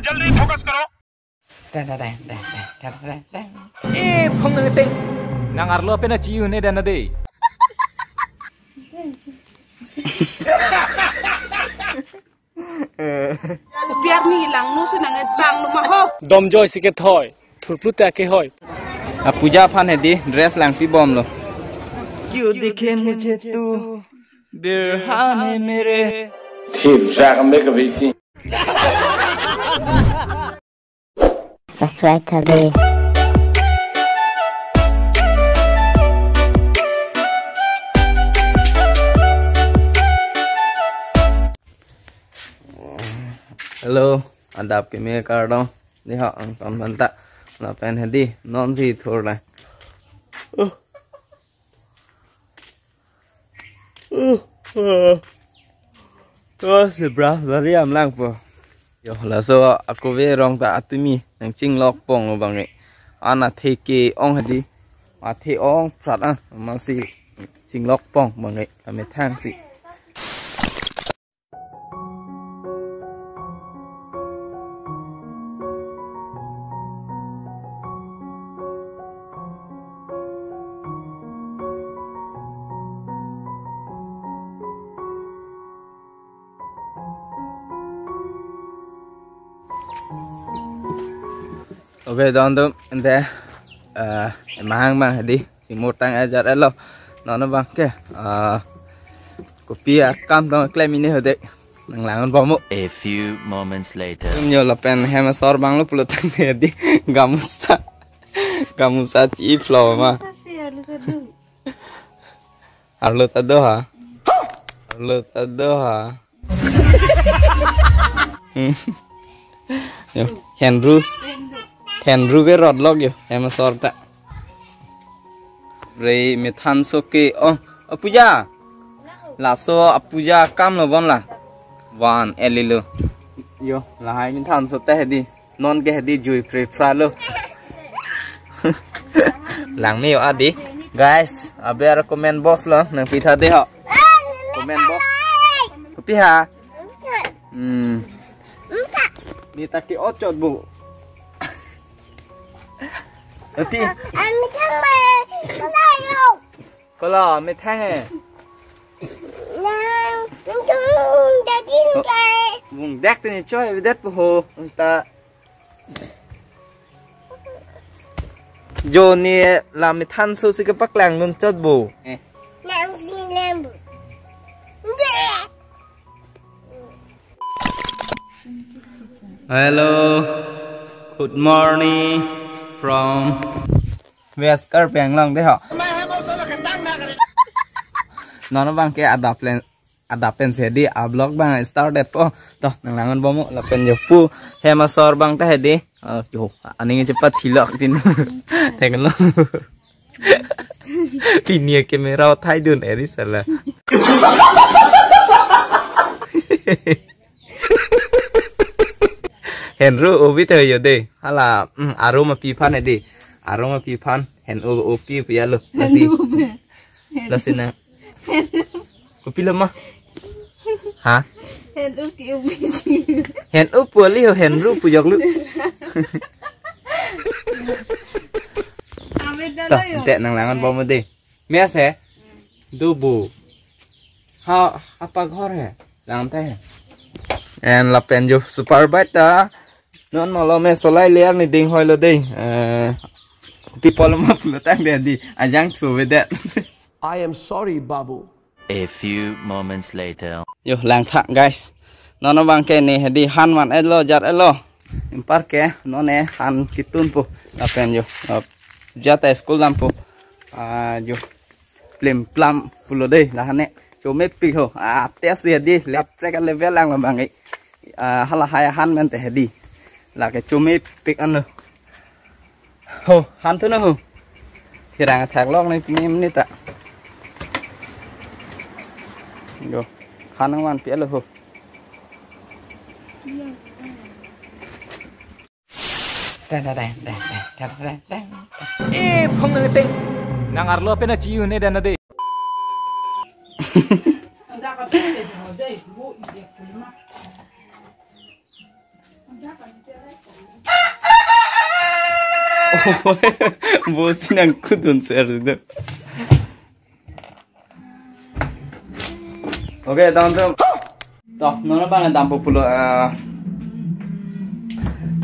जल्दी फोकस करो Pengenting nang arlo pena ciu ne dan ade. Biar ni lang nu senang bang nu maho. दम joy सिके थोय थुरपुत के होय पूजा फान है दी ड्रेस लांग पी बॉम लो क्यों दिखे मुझे तू बिरहाने मेरे Team Jack make a VC. Subscribe करें हेलो अदाब के मैं कर रहा हूँ देखो कौन बनता ना पेन है दी नॉन सी थोड़ा तो से ब्रास बारी am lang po yo la so aku ve rong ta atumi nang ching lok pong lo bang ana the ke ong ha di ma the ong prat a ma si ching lok pong bang ame thang si ok don tụm anh thế mang mang đi chỉ một tăng ai giật lo nó bằng cái của pia cam tao claim ini hết đấy năng lang con bom A few moments later. cũng nhiều là pen hem sor bang lúc lúc tăng thế đi gamusa chỉ flow mà arlo tado hả Henry cái rọt log yo em sor ta re me than so ke puja la so puja kam lo bon la wan elilo yo la hai me than so te di non ke di jui pre fra lo lang me yo adi guys abe comment box lo nang pi tha de ho comment box pi ha ni ta ki ot chot bu Ati. Anh mới thắng mày, có đây không? Có lò mới thắng à? Nào, chúng đã chín kề. Vùng đắc tên chơi với đất hồ ta. Vô nè làm mới than số sĩ cái bắc làng luôn chốt bù. Làm gì làm bù? Hello. Good morning from West Karpeng long đấy họ. Nó bằng cái adapt sẽ đi blog bằng started po. Toh nang langan bomo la pen yopu hemasor bang teh di. Yo aning cepat hilak tin. Tekan lo. Pinia kamera thai dun eri salah. Henry obi thời giờ đây hay là aroma pi phan này đi aroma pi phan hen opi pi alo là xin nè opi lama hả hen opi liu hen ru pu jok lu tao tệ năng lang ăn bom đi mẹ sẽ du bù ha apa gor hai lang thế and la pen jo super beta non mà lo me solai lear ni ding hoi lo ding people ma lo tang de di ajang through with that I am sorry babu. A few moments later. yo lang thak guys nó bang ke ni di han man elo jat elo impar ke nó ne han kitun po la pen yo jata school lam po yo plim plam pulo de la hane cho me pi ho test di lep rek level lang la bang ai hala hai han men te di là cái chôm pick ăn nữa, hồ hắn thứ nữa hồ, thì đang thạc lóc này em nít ạ, rồi hắn đang ăn piết rồi hồ, Pengenting nang arlo pena ciu ne dan ade. bố xin ăn cút đồn sẹt rồi đó. Ok, tao nó bang là đam populo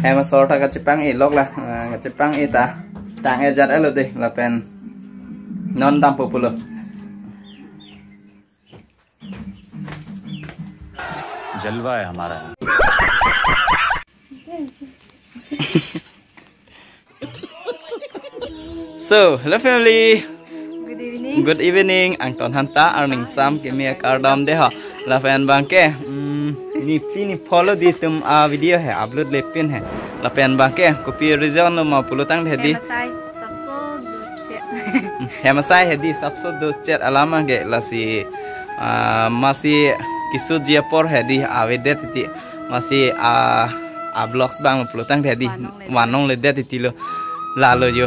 em mà sort cái chipang ấy log là cái chipang ấy ta tang ấy giật ấy đi là pen non đam populo. जलवा है हमारा So, hello family. Good evening. Ang ton hanta arning sam kemia kardam de ha. La fan bang ke. Ni pini follow di tum video hai upload le pin hai. La fan bang ke copy result no ma pulo tang de di. Hemasai hedi sabso do chat alama ge la si masih kisut jiapor hedi awede titi masih blogs bang pulo tang de di wanong le de titi lo. Lalu jo,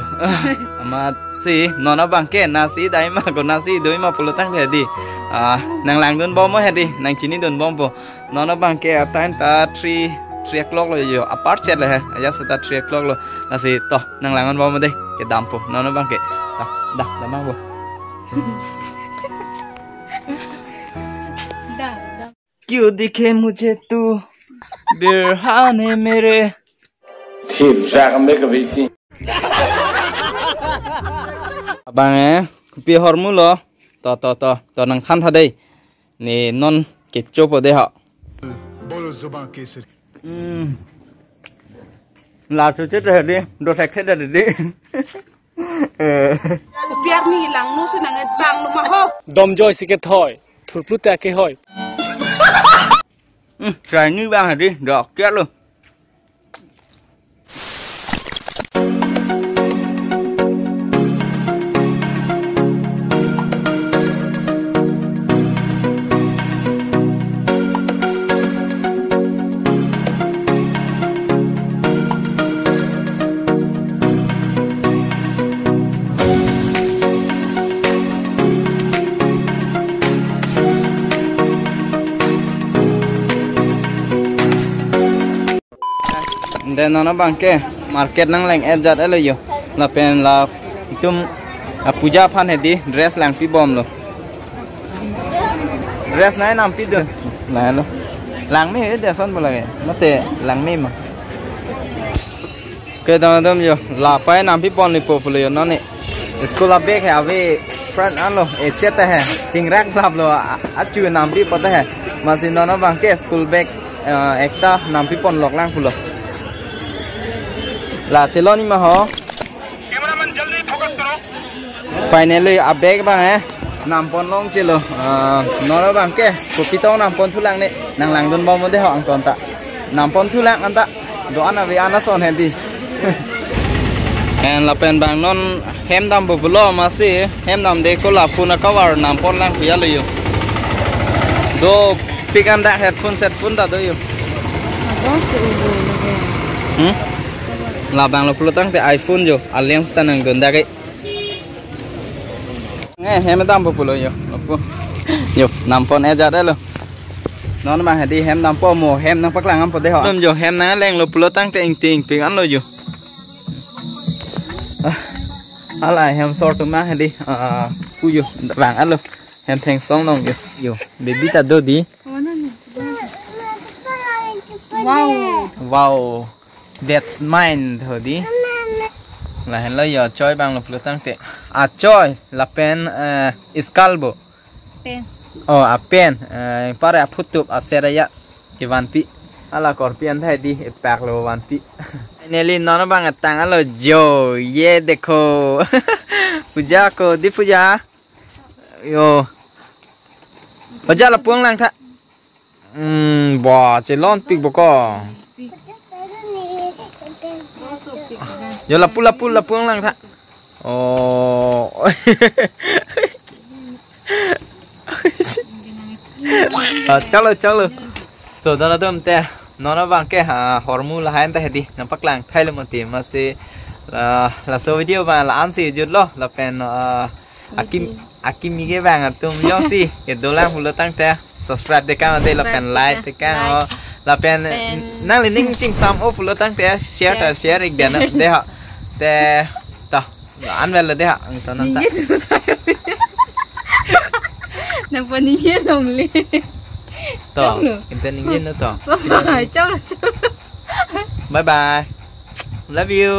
amat si nona bangke nasi dai ma ko nasi doi ma pulo tang hedi, nang lang don bom mo hedi, nang chini don bom po, nona bangke atain ta 3 o'clock lo jo, apart chat le he, aja seta 3 o'clock lo, nasi toh nang lang don bom mo deh, ke dampo, nona bangke, dah bang po. क्यों दिखे मुझे तू बिरहाने मेरे Thìm ra cái mấy cái vệ sinh. Bang pi hormu lo to nang than tha dei ni non ke chopo de ha bolo zuban kesir la chu chết rồi đi đồ thạch hết rồi đi biar ni lang nu su nang bang lu ma ho dom joy si ke thoi thurplu ta ke hoi trời như bang hả đi được chết luôn. Dan nona bangke market nang leng edjat elo yo la pen la tum puja phan hedi dress lang pi bom lo dress nai nam pi do la lo lang mi he de son bola ge mate lang mi ma ke dam dam yo la pa nam pi pon ni po lo yo no ne school a bag hai ave front an lo e cheta hai chingrak lab lo a chu nam pi pata hai ma sin nona bangke school bag ekta nam pi pon lok lang pulo là chelo ni mà ho cameraman जल्दी फोकस करो finally a bag bang he nam pon long chelo nó bang ke kopi to nam pon thulang ne nang lang don bom de ho ang ton ta nam pon thulang an ta do ana ve ana son hendi en la pen bang non hem dam bu lo ma si hem dam de ko la phuna cover nam pon lang khia lo yo do pikan da headphone set phone da do yo là bằng là pro tăng tại iPhone jo alliance tan ang don da cái nghe hem dam po lo yo yo nam pon e ja da lo nó mà đi hem nam po mo hem nang pak lang am po de ho dom jo hem na leng lo pro tăng tại ting ping an lo yo ala hem sort ma đi pu yo vàng an lo hem theng song nong yo baby ta do di wow that's mine thôi đi là hiện lấy giờ chơi bằng lục lục tăng tệ chơi là pen iscalbo pen pen para phutup seraya cái van pi ala corpian thay đi bạc lo van pi Nelly nó bằng tang alo yo ye dekho puja ko di puja yo puja là puang lang tha bỏ chơi lon pik boko yo la puang lang tha oh chalo so đó là te nó bằng cái hormone là hai ta đi nó bắt lang thay là một tiền mà sẽ là số video và là ăn gì chút lo là pen akim cái vàng tụm yo si cái đô la hula tăng te subscribe để cái đây là pen like để cái là pen năng lên ninh chinh sam ốp lúa tăng té shareอีกเดือนนะเดี๋ยวแต่ต่ออันเวลเลยเดี๋ยวตอนนั้นต่อ Nampak ni dia long le. ต่ออินเตอร์นิ่งยินนะต่อ Bye. Ciao. bye bye love you